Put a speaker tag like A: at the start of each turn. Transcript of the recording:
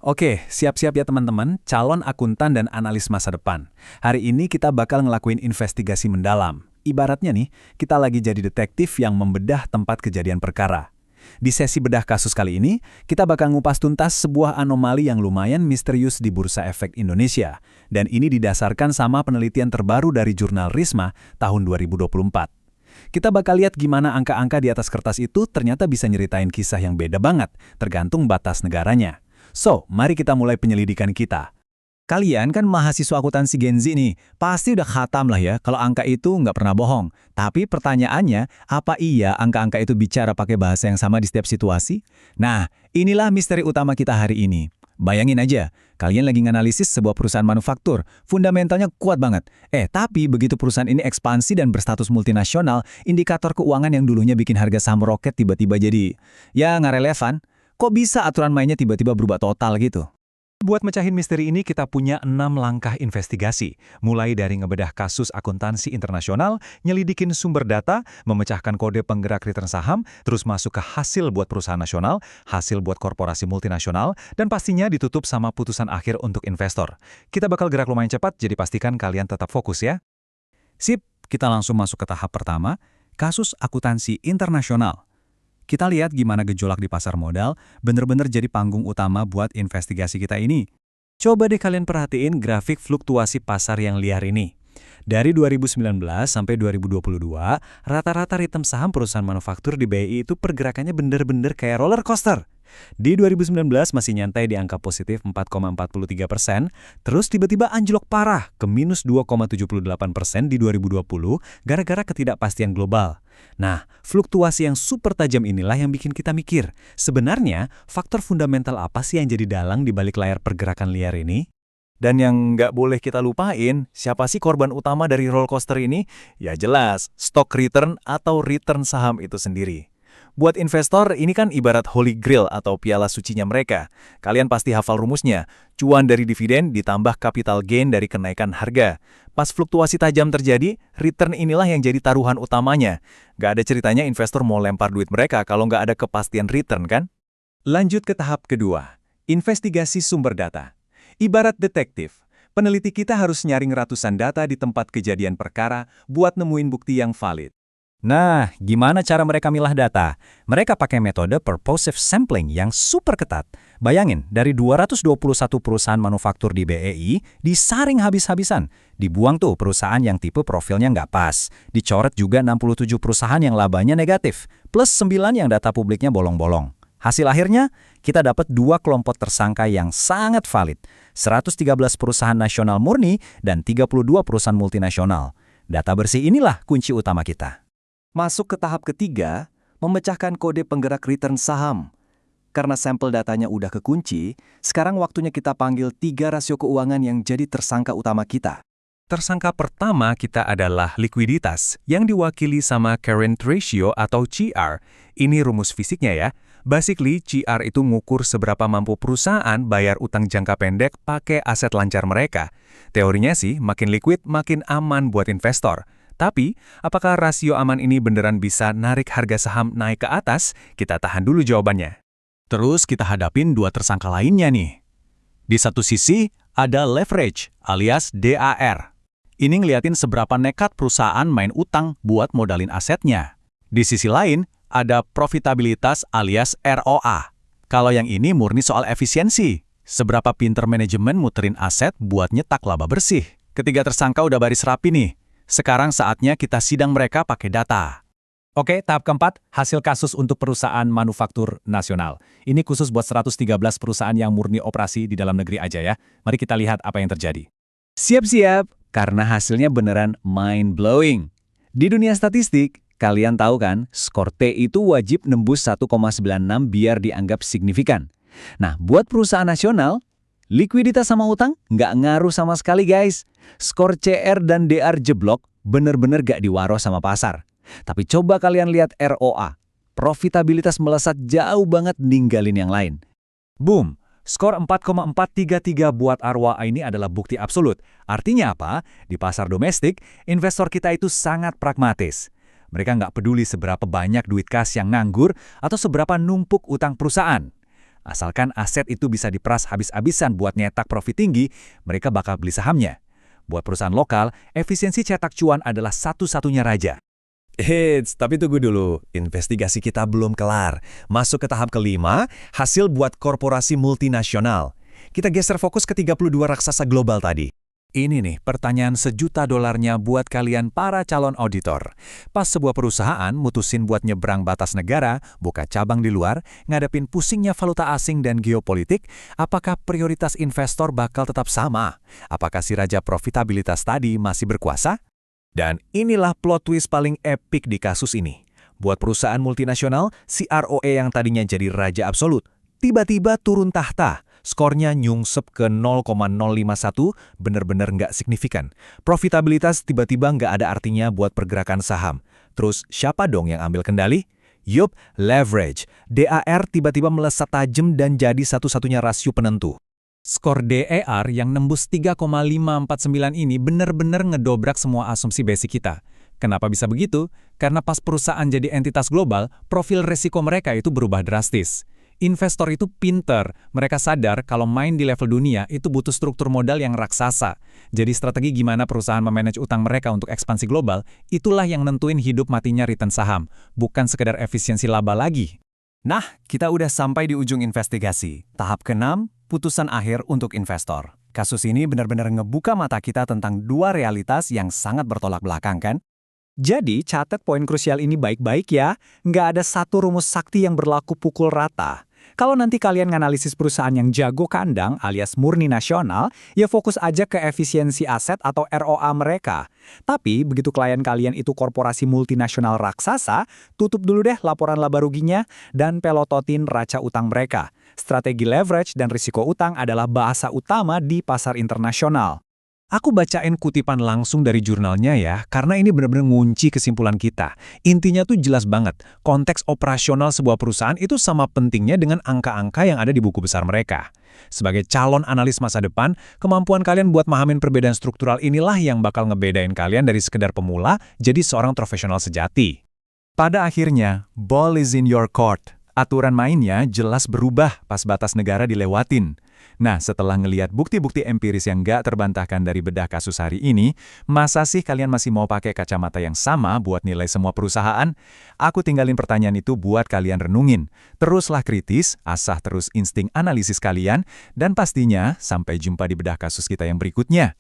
A: Oke, siap-siap ya teman-teman, calon akuntan dan analis masa depan. Hari ini kita bakal ngelakuin investigasi mendalam. Ibaratnya nih, kita lagi jadi detektif yang membedah tempat kejadian perkara. Di sesi bedah kasus kali ini, kita bakal ngupas tuntas sebuah anomali yang lumayan misterius di Bursa Efek Indonesia. Dan ini didasarkan sama penelitian terbaru dari jurnal Risma tahun 2024. Kita bakal lihat gimana angka-angka di atas kertas itu ternyata bisa nyeritain kisah yang beda banget, tergantung batas negaranya. So, mari kita mulai penyelidikan kita.
B: Kalian kan mahasiswa akuntansi Gen Z nih, pasti udah khatam lah ya kalau angka itu nggak pernah bohong. Tapi pertanyaannya, apa iya angka-angka itu bicara pakai bahasa yang sama di setiap situasi? Nah, inilah misteri utama kita hari ini. Bayangin aja, kalian lagi nganalisis sebuah perusahaan manufaktur, fundamentalnya kuat banget. Tapi begitu perusahaan ini ekspansi dan berstatus multinasional, indikator keuangan yang dulunya bikin harga saham roket tiba-tiba jadi, ya nggak relevan. Kok bisa aturan mainnya tiba-tiba berubah total gitu?
A: Buat mecahin misteri ini kita punya 6 langkah investigasi. Mulai dari ngebedah kasus akuntansi internasional, nyelidikin sumber data, memecahkan kode penggerak return saham, terus masuk ke hasil buat perusahaan nasional, hasil buat korporasi multinasional, dan pastinya ditutup sama putusan akhir untuk investor. Kita bakal gerak lumayan cepat, jadi pastikan kalian tetap fokus ya. Sip, kita langsung masuk ke tahap pertama, kasus akuntansi internasional. Kita lihat gimana gejolak di pasar modal bener-bener jadi panggung utama buat investigasi kita ini. Coba deh kalian perhatiin grafik fluktuasi pasar yang liar ini. Dari 2019 sampai 2022, rata-rata ritem saham perusahaan manufaktur di BI itu pergerakannya bener-bener kayak roller coaster. Di 2019 masih nyantai di angka positif 4,43%, terus tiba-tiba anjlok parah ke minus 2,78% di 2020 gara-gara ketidakpastian global. Nah, fluktuasi yang super tajam inilah yang bikin kita mikir, sebenarnya faktor fundamental apa sih yang jadi dalang di balik layar pergerakan liar ini? Dan yang nggak boleh kita lupain, siapa sih korban utama dari roller coaster ini? Ya jelas, stock return atau return saham itu sendiri. Buat investor, ini kan ibarat holy grail atau piala sucinya mereka. Kalian pasti hafal rumusnya, cuan dari dividen ditambah capital gain dari kenaikan harga. Pas fluktuasi tajam terjadi, return inilah yang jadi taruhan utamanya. Gak ada ceritanya investor mau lempar duit mereka kalau nggak ada kepastian return kan? Lanjut ke tahap kedua, investigasi sumber data. Ibarat detektif, peneliti kita harus nyaring ratusan data di tempat kejadian perkara buat nemuin bukti yang valid. Nah, gimana cara mereka milah data? Mereka pakai metode purposive sampling yang super ketat. Bayangin, dari 221 perusahaan manufaktur di BEI, disaring habis-habisan. Dibuang tuh perusahaan yang tipe profilnya nggak pas. Dicoret juga 67 perusahaan yang labanya negatif, plus 9 yang data publiknya bolong-bolong. Hasil akhirnya, kita dapat 2 kelompok tersangka yang sangat valid. 113 perusahaan nasional murni dan 32 perusahaan multinasional. Data bersih inilah kunci utama kita. Masuk ke tahap ketiga, memecahkan kode penggerak return saham. Karena sampel datanya udah kekunci, sekarang waktunya kita panggil 3 rasio keuangan yang jadi tersangka utama kita. Tersangka pertama kita adalah likuiditas, yang diwakili sama current ratio atau CR. Ini rumus fisiknya ya. Basically, CR itu ngukur seberapa mampu perusahaan bayar utang jangka pendek pakai aset lancar mereka. Teorinya sih, makin liquid, makin aman buat investor. Tapi, apakah rasio aman ini beneran bisa narik harga saham naik ke atas? Kita tahan dulu jawabannya. Terus kita hadapin 2 tersangka lainnya nih. Di satu sisi, ada leverage alias DAR. Ini ngeliatin seberapa nekat perusahaan main utang buat modalin asetnya. Di sisi lain, ada profitabilitas alias ROA. Kalau yang ini murni soal efisiensi. Seberapa pinter manajemen muterin aset buat nyetak laba bersih. Ketiga tersangka udah baris rapi nih. Sekarang saatnya kita sidang mereka pakai data. Oke, tahap keempat, hasil kasus untuk perusahaan manufaktur nasional. Ini khusus buat 113 perusahaan yang murni operasi di dalam negeri aja ya. Mari kita lihat apa yang terjadi. Siap-siap, karena hasilnya beneran mind-blowing. Di dunia statistik, kalian tahu kan, skor T itu wajib nembus 1,96 biar dianggap signifikan. Nah, buat perusahaan nasional, likuiditas sama utang nggak ngaruh sama sekali guys. Skor CR dan DR jeblok bener-bener gak diwaro sama pasar. Tapi coba kalian lihat ROA. Profitabilitas melesat jauh banget ninggalin yang lain. Boom! Skor 4,433 buat ROA ini adalah bukti absolut. Artinya apa? Di pasar domestik, investor kita itu sangat pragmatis. Mereka nggak peduli seberapa banyak duit kas yang nganggur atau seberapa numpuk utang perusahaan. Asalkan aset itu bisa diperas habis-habisan buat nyetak profit tinggi, mereka bakal beli sahamnya. Buat perusahaan lokal, efisiensi cetak cuan adalah satu-satunya raja.
C: Eits, tapi tunggu dulu. Investigasi kita belum kelar. Masuk ke tahap kelima, hasil buat korporasi multinasional. Kita geser fokus ke 32 raksasa global tadi.
A: Ini nih pertanyaan $1 juta buat kalian para calon auditor. Pas sebuah perusahaan mutusin buat nyebrang batas negara, buka cabang di luar, ngadepin pusingnya valuta asing dan geopolitik, apakah prioritas investor bakal tetap sama? Apakah si raja profitabilitas tadi masih berkuasa? Dan inilah plot twist paling epik di kasus ini. Buat perusahaan multinasional, si ROE yang tadinya jadi raja absolut, tiba-tiba turun tahta. Skornya nyungsep ke 0,051, bener-bener nggak signifikan. Profitabilitas tiba-tiba nggak ada artinya buat pergerakan saham. Terus siapa dong yang ambil kendali? Yup, leverage. DAR tiba-tiba melesat tajam dan jadi satu-satunya rasio penentu. Skor DER yang nembus 3,549 ini bener-bener ngedobrak semua asumsi basic kita. Kenapa bisa begitu? Karena pas perusahaan jadi entitas global, profil resiko mereka itu berubah drastis. Investor itu pinter, mereka sadar kalau main di level dunia itu butuh struktur modal yang raksasa. Jadi strategi gimana perusahaan memanage utang mereka untuk ekspansi global, itulah yang nentuin hidup matinya return saham, bukan sekedar efisiensi laba lagi.
B: Nah, kita udah sampai di ujung investigasi. Tahap ke-6, putusan akhir untuk investor. Kasus ini benar-benar ngebuka mata kita tentang dua realitas yang sangat bertolak belakang kan? Jadi, catat poin krusial ini baik-baik ya. Nggak ada satu rumus sakti yang berlaku pukul rata. Kalau nanti kalian nganalisis perusahaan yang jago kandang alias murni nasional, ya fokus aja ke efisiensi aset atau ROA mereka. Tapi, begitu klien kalian itu korporasi multinasional raksasa, tutup dulu deh laporan laba ruginya dan pelototin raca utang mereka. Strategi leverage dan risiko utang adalah bahasa utama di pasar internasional.
A: Aku bacain kutipan langsung dari jurnalnya ya, karena ini benar-benar ngunci kesimpulan kita. Intinya tuh jelas banget, konteks operasional sebuah perusahaan itu sama pentingnya dengan angka-angka yang ada di buku besar mereka. Sebagai calon analis masa depan, kemampuan kalian buat mahamin perbedaan struktural inilah yang bakal ngebedain kalian dari sekedar pemula jadi seorang profesional sejati. Pada akhirnya, ball is in your court. Aturan mainnya jelas berubah pas batas negara dilewatin. Nah, setelah ngeliat bukti-bukti empiris yang nggak terbantahkan dari bedah kasus hari ini, masa sih kalian masih mau pakai kacamata yang sama buat nilai semua perusahaan? Aku tinggalin pertanyaan itu buat kalian renungin. Teruslah kritis, asah terus insting analisis kalian, dan pastinya sampai jumpa di bedah kasus kita yang berikutnya.